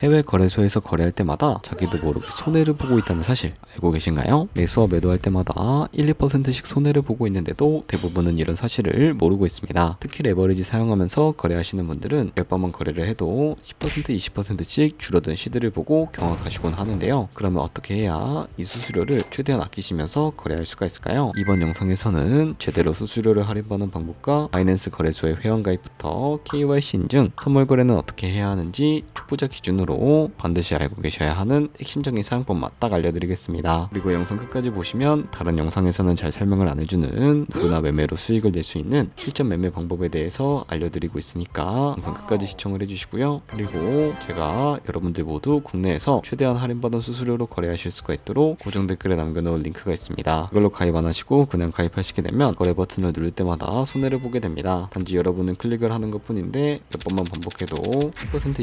해외 거래소에서 거래할 때마다 자기도 모르게 손해를 보고 있다는 사실 알고 계신가요? 매수와 매도할 때마다 1, 2%씩 손해를 보고 있는데도 대부분은 이런 사실을 모르고 있습니다. 특히 레버리지 사용하면서 거래하시는 분들은 몇 번만 거래를 해도 10%, 20%씩 줄어든 시드를 보고 경악하시곤 하는데요. 그러면 어떻게 해야 이 수수료를 최대한 아끼시면서 거래할 수가 있을까요? 이번 영상에서는 제대로 수수료를 할인받는 방법과 바이낸스 거래소의 회원가입부터 KYC 인증, 선물 거래는 어떻게 해야 하는지 초보자 기준으로 반드시 알고 계셔야 하는 핵심적인 사용법만 딱 알려드리겠습니다. 그리고 영상 끝까지 보시면 다른 영상에서는 잘 설명을 안 해주는 누구나 매매로 수익을 낼 수 있는 실전 매매 방법에 대해서 알려드리고 있으니까 영상 끝까지 시청을 해주시고요. 그리고 제가 여러분들 모두 국내에서 최대한 할인받은 수수료로 거래하실 수가 있도록 고정 댓글에 남겨놓은 링크가 있습니다. 그걸로 가입 안 하시고 그냥 가입하시게 되면 거래 버튼을 누를 때마다 손해를 보게 됩니다. 단지 여러분은 클릭을 하는 것 뿐인데 몇 번만 반복해도 10%,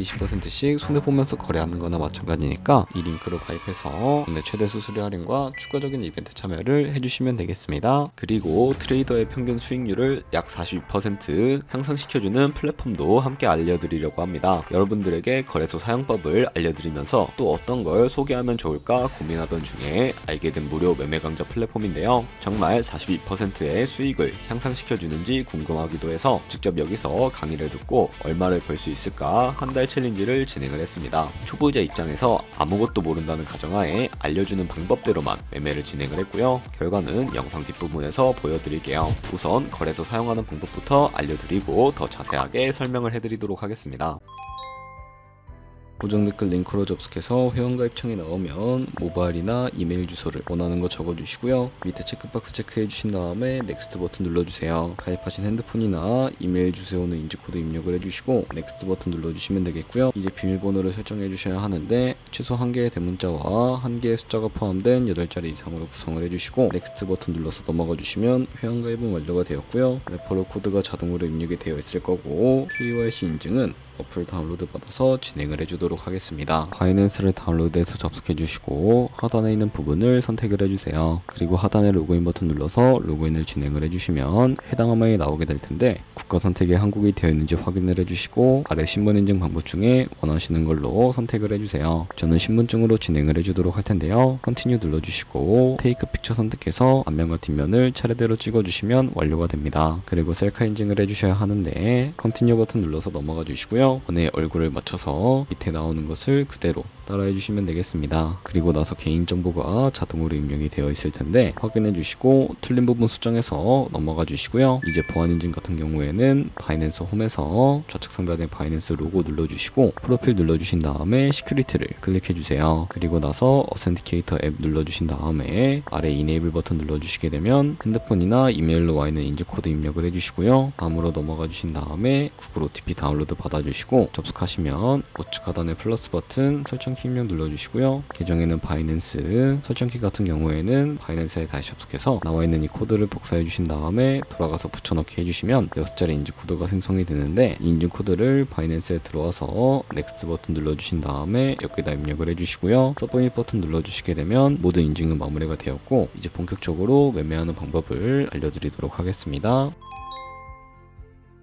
20%씩 손해보면서 거래하는 거나 마찬가지니까 이 링크로 가입해서 국내 최대 수수료 할인과 추가적인 이벤트 참여를 해주시면 되겠습니다. 그리고 트레이더의 평균 수익률을 약 42% 향상시켜주는 플랫폼도 함께 알려드리려고 합니다. 여러분들에게 거래소 사용법을 알려드리면서 또 어떤 걸 소개하면 좋을까 고민하던 중에 알게 된 무료 매매 강좌 플랫폼인데요. 정말 42%의 수익을 향상시켜주는지 궁금하기도 해서 직접 여기서 강의를 듣고 얼마를 벌 수 있을까 한 달 챌린지를 진행을 했습니다. 초보자 입장에서 아무것도 모른다는 가정하에 알려주는 방법대로만 매매를 진행을 했고요. 결과는 영상 뒷부분에서 보여드릴게요. 우선 거래소 사용하는 방법부터 알려드리고 더 자세하게 설명을 해드리도록 하겠습니다. 고정 댓글 링크로 접속해서 회원가입창에 나오면 모바일이나 이메일 주소를 원하는 거 적어주시고요. 밑에 체크박스 체크해 주신 다음에 넥스트 버튼 눌러주세요. 가입하신 핸드폰이나 이메일 주소는 인증코드 입력을 해주시고 넥스트 버튼 눌러주시면 되겠고요. 이제 비밀번호를 설정해 주셔야 하는데 최소 1개의 대문자와 1개의 숫자가 포함된 8자리 이상으로 구성을 해주시고 넥스트 버튼 눌러서 넘어가 주시면 회원가입은 완료가 되었고요. 레퍼럴 코드가 자동으로 입력이 되어 있을 거고 KYC 인증은 어플 다운로드 받아서 진행을 해주도록 하겠습니다. 바이낸스를 다운로드해서 접속해주시고 하단에 있는 부분을 선택을 해주세요. 그리고 하단에 로그인 버튼 눌러서 로그인을 진행을 해주시면 해당 화면이 나오게 될 텐데 국가 선택에 한국이 되어 있는지 확인을 해주시고 아래 신분 인증 방법 중에 원하시는 걸로 선택을 해주세요. 저는 신분증으로 진행을 해주도록 할 텐데요. 컨티뉴 눌러주시고 테이크 픽처 선택해서 앞면과 뒷면을 차례대로 찍어주시면 완료가 됩니다. 그리고 셀카 인증을 해주셔야 하는데 컨티뉴 버튼 눌러서 넘어가 주시고요. 번호의 얼굴을 맞춰서 밑에 나오는 것을 그대로 따라해 주시면 되겠습니다. 그리고 나서 개인정보가 자동으로 입력이 되어 있을 텐데 확인해 주시고 틀린 부분 수정해서 넘어가 주시고요. 이제 보안 인증 같은 경우에는 바이낸스 홈에서 좌측 상단에 바이낸스 로고 눌러주시고 프로필 눌러주신 다음에 시큐리티를 클릭해 주세요. 그리고 나서 어센티케이터 앱 눌러주신 다음에 아래 이네이블 버튼 눌러주시게 되면 핸드폰이나 이메일로 와 있는 인증코드 입력을 해주시고요. 다음으로 넘어가 주신 다음에 구글 OTP 다운로드 받아주시고 접속하시면 우측 하단의 플러스 버튼 설정키 입력 눌러주시고요. 계정에는 바이낸스, 설정키 같은 경우에는 바이낸스에 다시 접속해서 나와 있는 이 코드를 복사해 주신 다음에 돌아가서 붙여넣기 해주시면 6자리 인증코드가 생성이 되는데 이 인증코드를 바이낸스에 들어와서 넥스트 버튼 눌러주신 다음에 여기다 입력을 해주시고요. 서브밋 버튼 눌러주시게 되면 모든 인증은 마무리가 되었고 이제 본격적으로 매매하는 방법을 알려드리도록 하겠습니다.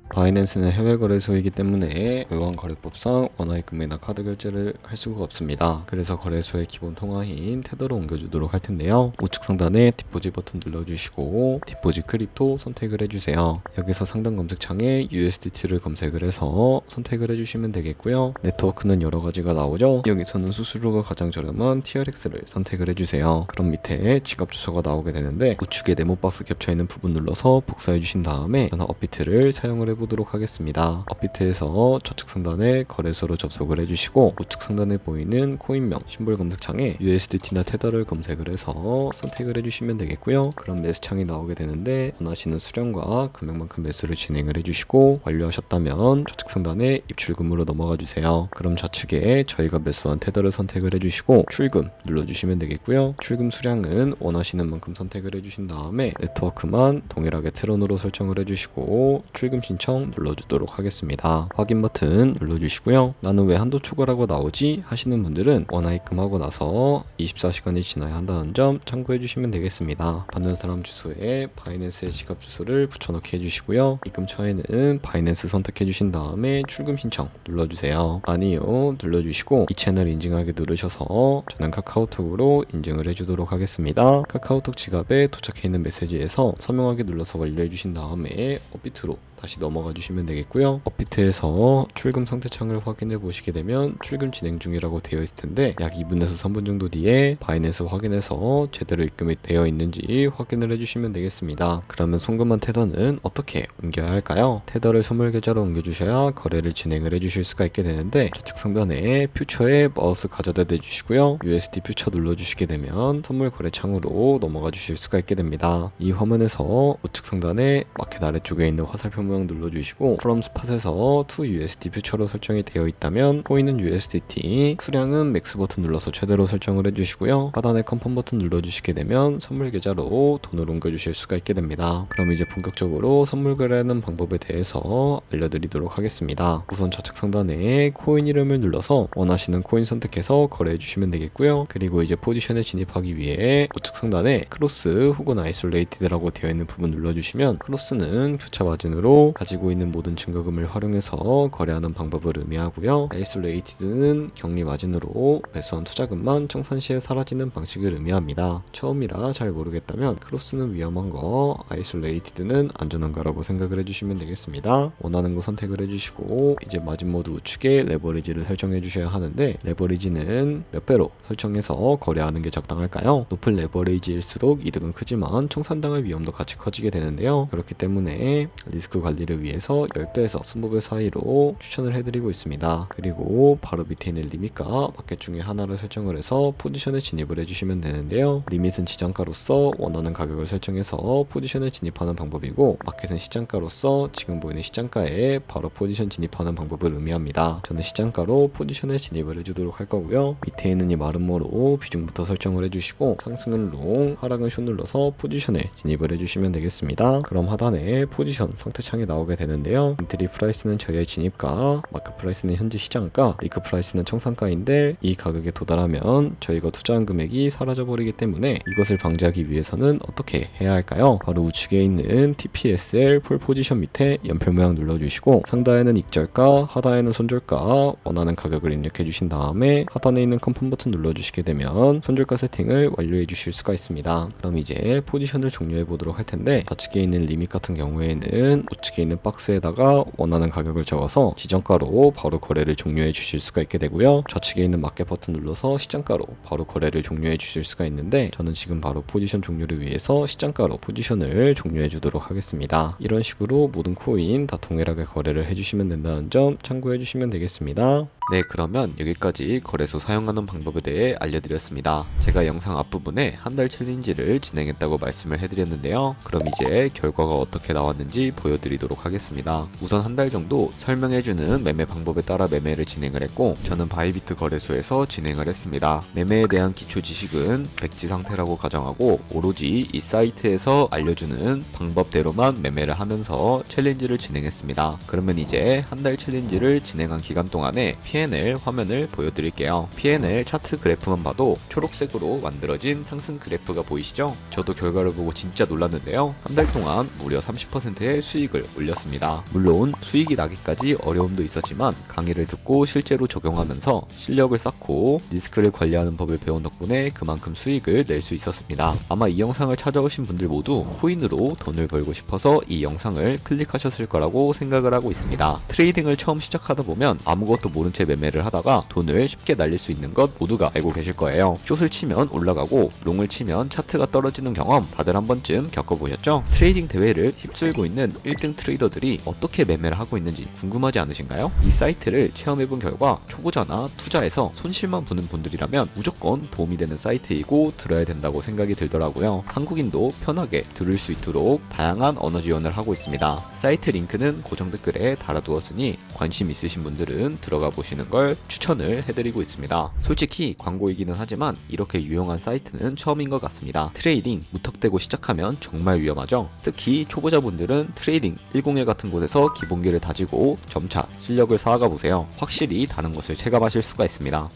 바이낸스는 해외 거래소이기 때문에 외환 거래법상 원화의 금매나 카드 결제를 할 수가 없습니다. 그래서 거래소의 기본 통화인 테더로 옮겨주도록 할 텐데요. 우측 상단에 디포짓 버튼 눌러주시고 디포짓 크립토 선택을 해주세요. 여기서 상단 검색창에 USDT를 검색을 해서 선택을 해주시면 되겠고요. 네트워크는 여러 가지가 나오죠. 여기서는 수수료가 가장 저렴한 TRX를 선택을 해주세요. 그럼 밑에 지갑 주소가 나오게 되는데 우측에 네모박스 겹쳐있는 부분 눌러서 복사해주신 다음에 전화 업비트를 사용을 해보도록 하겠습니다. 업비트에서 좌측 상단에 거래소로 접속을 해주시고 우측 상단에 보이는 코인명 심볼 검색창에 USDT나 테더를 검색을 해서 선택을 해주시면 되겠고요. 그럼 매수창이 나오게 되는데 원하시는 수량과 금액만큼 매수를 진행을 해주시고 완료하셨다면 좌측 상단에 입출금으로 넘어가 주세요. 그럼 좌측에 저희가 매수한 테더를 선택을 해주시고 출금 눌러주시면 되겠고요. 출금 수량은 원하시는 만큼 선택을 해주신 다음에 네트워크만 동일하게 트론으로 설정을 해주시고 출금 신청 신청 눌러주도록 하겠습니다. 확인 버튼 눌러주시고요. 나는 왜 한도 초과라고 나오지 하시는 분들은 원화입금하고 나서 24시간이 지나야 한다는 점 참고해 주시면 되겠습니다. 받는 사람 주소에 바이낸스의 지갑 주소를 붙여넣기 해주시고요. 입금 처에는 바이낸스 선택해 주신 다음에 출금 신청 눌러주세요. 아니요 눌러주시고 이 채널 인증하기 누르셔서 저는 카카오톡으로 인증을 해주도록 하겠습니다. 카카오톡 지갑에 도착해 있는 메시지에서 서명하기 눌러서 완료해 주신 다음에 업비트로 다시 넘어가 주시면 되겠고요. 업비트에서 출금 상태창을 확인해 보시게 되면 출금 진행 중이라고 되어 있을 텐데 약 2분에서 3분 정도 뒤에 바이낸스 확인해서 제대로 입금이 되어 있는지 확인을 해주시면 되겠습니다. 그러면 송금한 테더는 어떻게 옮겨야 할까요? 테더를 선물 계좌로 옮겨주셔야 거래를 진행을 해주실 수가 있게 되는데 좌측 상단에 퓨처에 마우스 가져다 대주시고요. USD 퓨처 눌러주시게 되면 선물 거래 창으로 넘어가 주실 수가 있게 됩니다. 이 화면에서 우측 상단에 마켓 아래쪽에 있는 화살표 모양 눌러주시고 From Spot에서 to USD 퓨처로 설정이 되어 있다면 코인은 USDT, 수량은 맥스 버튼 눌러서 최대로 설정을 해주시고요. 하단에 컨펌 버튼 눌러주시게 되면 선물 계좌로 돈을 옮겨주실 수가 있게 됩니다. 그럼 이제 본격적으로 선물 거래하는 방법에 대해서 알려드리도록 하겠습니다. 우선 좌측 상단에 코인 이름을 눌러서 원하시는 코인 선택해서 거래해 주시면 되겠고요. 그리고 이제 포지션에 진입하기 위해 우측 상단에 크로스 혹은 아이솔레이티드라고 되어 있는 부분 눌러주시면 크로스는 교차 마진으로 가지고 있는 모든 증거금을 활용해서 거래하는 방법을 의미하고요. 아이솔레이티드는 격리 마진으로 매수한 투자금만 청산 시에 사라지는 방식을 의미합니다. 처음이라 잘 모르겠다면 크로스는 위험한 거, 아이솔레이티드는 안전한 거라고 생각을 해주시면 되겠습니다. 원하는 거 선택을 해주시고 이제 마진 모드 우측에 레버리지를 설정해 주셔야 하는데 레버리지는 몇 배로 설정해서 거래하는 게 적당할까요? 높은 레버리지일수록 이득은 크지만 청산당할 위험도 같이 커지게 되는데요. 그렇기 때문에 리스크 관리를 위해서 10배에서 20배 사이로 추천을 해드리고 있습니다. 그리고 바로 밑에 있는 리밋과 마켓 중에 하나를 설정을 해서 포지션에 진입을 해주시면 되는데요. 리밋은 지정가로서 원하는 가격을 설정해서 포지션에 진입하는 방법이고 마켓은 시장가로서 지금 보이는 시장가에 바로 포지션 진입하는 방법을 의미합니다. 저는 시장가로 포지션에 진입을 해주도록 할 거고요. 밑에 있는 이 마름모로 비중부터 설정을 해주시고 상승은 롱, 하락은 숏 눌러서 포지션에 진입을 해주시면 되겠습니다. 그럼 하단에 포지션 상태창이 나오게 되는데요. 엔트리 프라이스는 저희의 진입가, 마크 프라이스는 현재 시장가, 리크 프라이스는 청산가인데 이 가격에 도달하면 저희가 투자한 금액이 사라져 버리기 때문에 이것을 방지하기 위해서는 어떻게 해야 할까요? 바로 우측에 있는 TPSL 폴 포지션 밑에 연필 모양 눌러주시고 상단에는 익절가, 하단에는 손절가 원하는 가격을 입력해 주신 다음에 하단에 있는 컨펌 버튼 눌러주시게 되면 손절가 세팅을 완료해 주실 수가 있습니다. 그럼 이제 포지션을 종료해 보도록 할 텐데 좌측에 있는 리밋 같은 경우에는 우측에 있는 박스에다가 원하는 가격을 적어서 지정가로 바로 거래를 종료해 주실 수가 있게 되고요. 좌측에 있는 마켓 버튼 눌러서 시장가로 바로 거래를 종료해 주실 수가 있는데 저는 지금 바로 포지션 종료를 위해서 시장가로 포지션을 종료해 주도록 하겠습니다. 이런 식으로 모든 코인 다 동일하게 거래를 해주시면 된다는 점 참고해 주시면 되겠습니다. 네, 그러면 여기까지 거래소 사용하는 방법에 대해 알려드렸습니다. 제가 영상 앞부분에 한 달 챌린지를 진행했다고 말씀을 해드렸는데요. 그럼 이제 결과가 어떻게 나왔는지 보여드리도록 하겠습니다. 우선 한 달 정도 설명해주는 매매 방법에 따라 매매를 진행을 했고 저는 바이비트 거래소에서 진행을 했습니다. 매매에 대한 기초 지식은 백지 상태라고 가정하고 오로지 이 사이트에서 알려주는 방법대로만 매매를 하면서 챌린지를 진행했습니다. 그러면 이제 한 달 챌린지를 진행한 기간 동안에 P&L 화면을 보여드릴게요. P&L 차트 그래프만 봐도 초록색으로 만들어진 상승 그래프가 보이시죠? 저도 결과를 보고 진짜 놀랐는데요. 한 달 동안 무려 30%의 수익을 올렸습니다. 물론 수익이 나기까지 어려움도 있었지만 강의를 듣고 실제로 적용하면서 실력을 쌓고 리스크를 관리하는 법을 배운 덕분에 그만큼 수익을 낼 수 있었습니다. 아마 이 영상을 찾아오신 분들 모두 코인으로 돈을 벌고 싶어서 이 영상을 클릭하셨을 거라고 생각을 하고 있습니다. 트레이딩을 처음 시작하다 보면 아무것도 모른 채 매매를 하다가 돈을 쉽게 날릴 수 있는 것 모두가 알고 계실 거예요. 숏을 치면 올라가고 롱을 치면 차트가 떨어지는 경험 다들 한 번쯤 겪어보셨죠? 트레이딩 대회를 휩쓸고 있는 1등 트레이더들이 어떻게 매매를 하고 있는지 궁금하지 않으신가요? 이 사이트를 체험해본 결과 초보자나 투자에서 손실만 보는 분들이라면 무조건 도움이 되는 사이트이고 들어야 된다고 생각이 들더라고요. 한국인도 편하게 들을 수 있도록 다양한 언어 지원을 하고 있습니다. 사이트 링크는 고정 댓글에 달아두었으니 관심 있으신 분들은 들어가 보시면 보시는 걸 추천을 해드리고 있습니다. 솔직히 광고이기는 하지만 이렇게 유용한 사이트는 처음인 것 같습니다. 트레이딩 무턱대고 시작하면 정말 위험하죠. 특히 초보자분들은 트레이딩 101 같은 곳에서 기본기를 다지고 점차 실력을 쌓아가 보세요. 확실히 다른 것을 체감하실 수가 있습니다.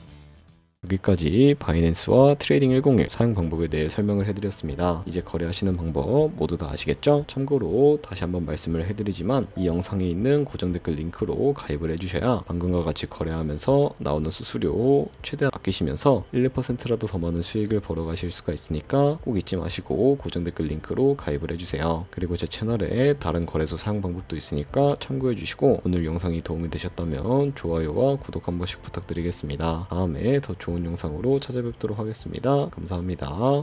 여기까지 바이낸스와 트레이딩 101 사용 방법에 대해 설명을 해드렸습니다. 이제 거래하시는 방법 모두 다 아시겠죠? 참고로 다시 한번 말씀을 해드리지만 이 영상에 있는 고정 댓글 링크로 가입을 해주셔야 방금과 같이 거래하면서 나오는 수수료 최대한 아끼시면서 1, 2%라도 더 많은 수익을 벌어가실 수가 있으니까 꼭 잊지 마시고 고정 댓글 링크로 가입을 해주세요. 그리고 제 채널에 다른 거래소 사용 방법도 있으니까 참고해주시고 오늘 영상이 도움이 되셨다면 좋아요와 구독 한 번씩 부탁드리겠습니다. 다음에 더 좋은 영상으로 찾아뵙도록 하겠습니다. 감사합니다.